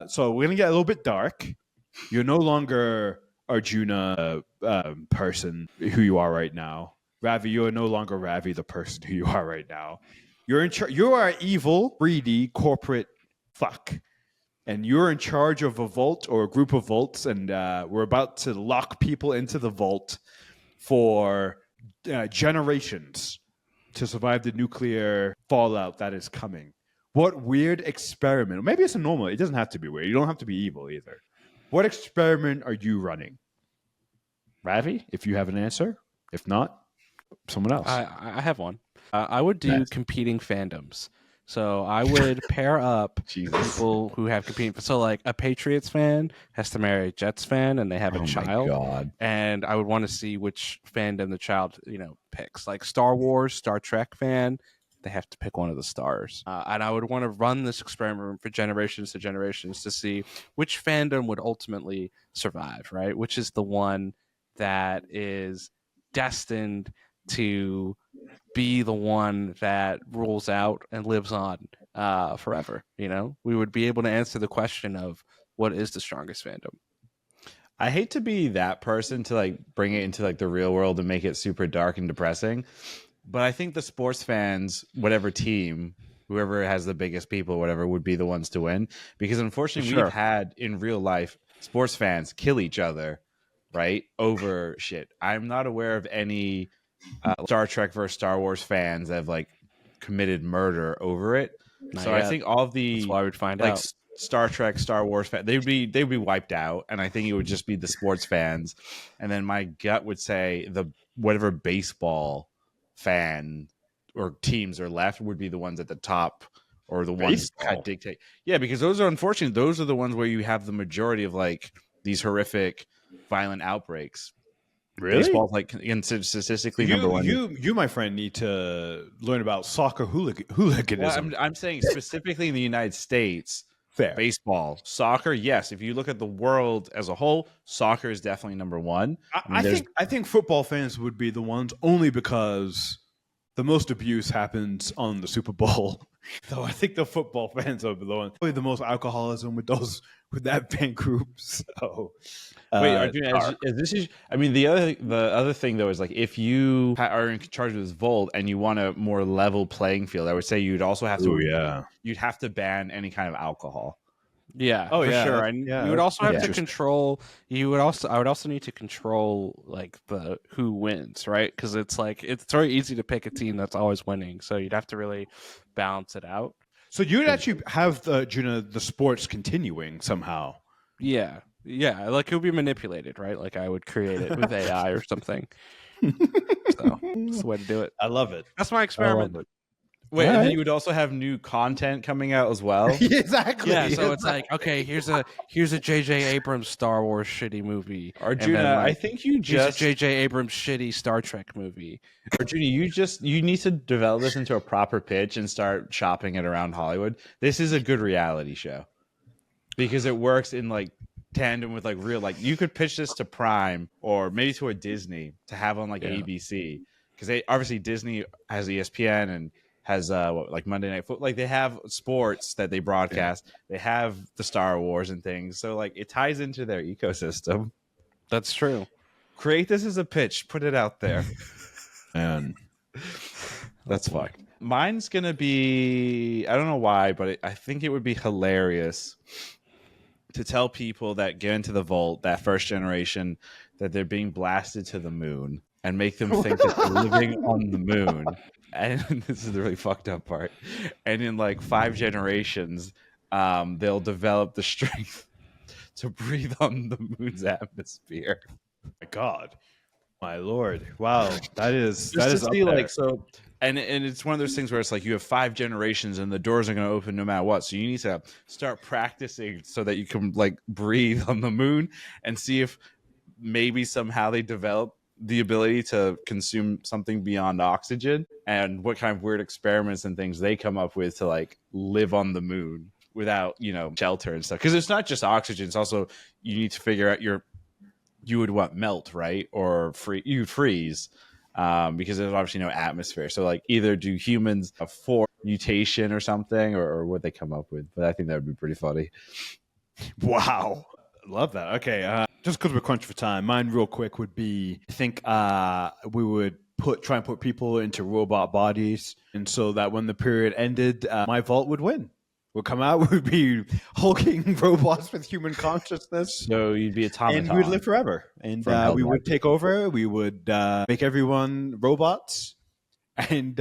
So we're gonna get a little bit dark. You're no longer Arjuna person who you are right now. Ravi, you are no longer Ravi, the person who you are right now. You're in charge. You are evil, greedy, corporate fuck, and you're in charge of a vault or a group of vaults, and we're about to lock people into the vault for generations to survive the nuclear fallout that is coming. What weird experiment? Maybe it's a normal. It doesn't have to be weird. You don't have to be evil either. What experiment are you running? Ravi, if you have an answer. If not, someone else. I have one. I would do competing fandoms. So I would pair up people who have competing. So like a Patriots fan has to marry a Jets fan, and they have a child. God. And I would want to see which fandom the child picks. Like Star Wars, Star Trek fan, they have to pick one of the stars. And I would want to run this experiment for generations to generations to see which fandom would ultimately survive. Right, which is the one that is destined to be the one that rules out and lives on forever. We would be able to answer the question of what is the strongest fandom. I hate to be that person to like bring it into like the real world and make it super dark and depressing, but I think the sports fans, whatever team, whoever has the biggest people, whatever, would be the ones to win, because unfortunately we've had in real life sports fans kill each other, right, over shit. I'm not aware of any Star Trek versus Star Wars fans that have like committed murder over it. Not so yet. I think all of the That's why we'd find like out. Star Trek, Star Wars fans, they'd be wiped out, and I think it would just be the sports fans. And then my gut would say the whatever baseball fan or teams are left would be the ones at the top, or the ones that dictate. Yeah, because those are unfortunate. Those are the ones where you have the majority of like these horrific, violent outbreaks. Really? Baseball's like statistically number one. You, my friend, need to learn about soccer hooliganism. Well, I'm saying specifically in the United States. Fair. Baseball, soccer, yes. If you look at the world as a whole, soccer is definitely number one. I think football fans would be the ones only because the most abuse happens on the Super Bowl. So I think the football fans are the ones. Probably the most alcoholism with that fan group. So wait, Arjuna, the other thing though is like if you are in charge of this vault and you want a more level playing field, I would say you'd also have to you'd have to ban any kind of alcohol. Yeah, for sure. And you would also have to control. I would also need to control like the who wins, right? Because it's very easy to pick a team that's always winning. So you'd have to really balance it out. So you'd actually have the sports continuing somehow. Yeah, like it would be manipulated, right? Like I would create it with AI or something. So that's the way to do it. I love it. That's my experiment. Wait, and then you would also have new content coming out as well. Exactly. Yeah, so it's like, okay, here's a J.J. Abrams Star Wars shitty movie. Arjuna, I think you just J.J. Abrams shitty Star Trek movie. Arjuna, you need to develop this into a proper pitch and start shopping it around Hollywood. This is a good reality show because it works in like tandem with like real, like you could pitch this to Prime or maybe to a Disney to have on like ABC, because they obviously Disney has ESPN and has like Monday Night Football. Like they have sports that they broadcast. They have the Star Wars and things. So like it ties into their ecosystem. That's true. Create this as a pitch. Put it out there. And that's fucked. Mine's gonna be, I don't know why, but I think it would be hilarious to tell people that get into the vault, that first generation, that they're being blasted to the moon and make them think that they're living on the moon. And this is the really fucked up part. And in like 5 generations, they'll develop the strength to breathe on the moon's atmosphere. My God, my Lord! Wow, that is up there. Like so. And it's one of those things where it's like you have 5 generations and the doors are going to open no matter what. So you need to start practicing so that you can like breathe on the moon and see if maybe somehow they develop the ability to consume something beyond oxygen, and what kind of weird experiments and things they come up with to like live on the moon without, shelter and stuff. Because it's not just oxygen. It's also, you need to figure out you would melt, right? Or you'd freeze. Because there's obviously no atmosphere. So like either do humans a 4 mutation or something, or what they come up with. But I think that would be pretty funny. Wow. Love that. Okay. Just because we're crunched for time, mine real quick would be I think we would try and put people into robot bodies. And so that when the period ended, my vault would win. Would come out, would be hulking robots with human consciousness. So you'd be automaton. And we would live forever. And From we Hellboy. would take over. We would make everyone robots. And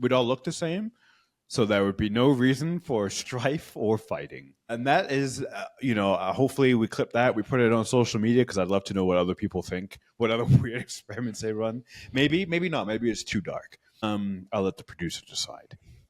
we'd all look the same. So there would be no reason for strife or fighting. And that is, hopefully we clip that. We put it on social media because I'd love to know what other people think, what other weird experiments they run. Maybe not. Maybe it's too dark. I'll let the producer decide.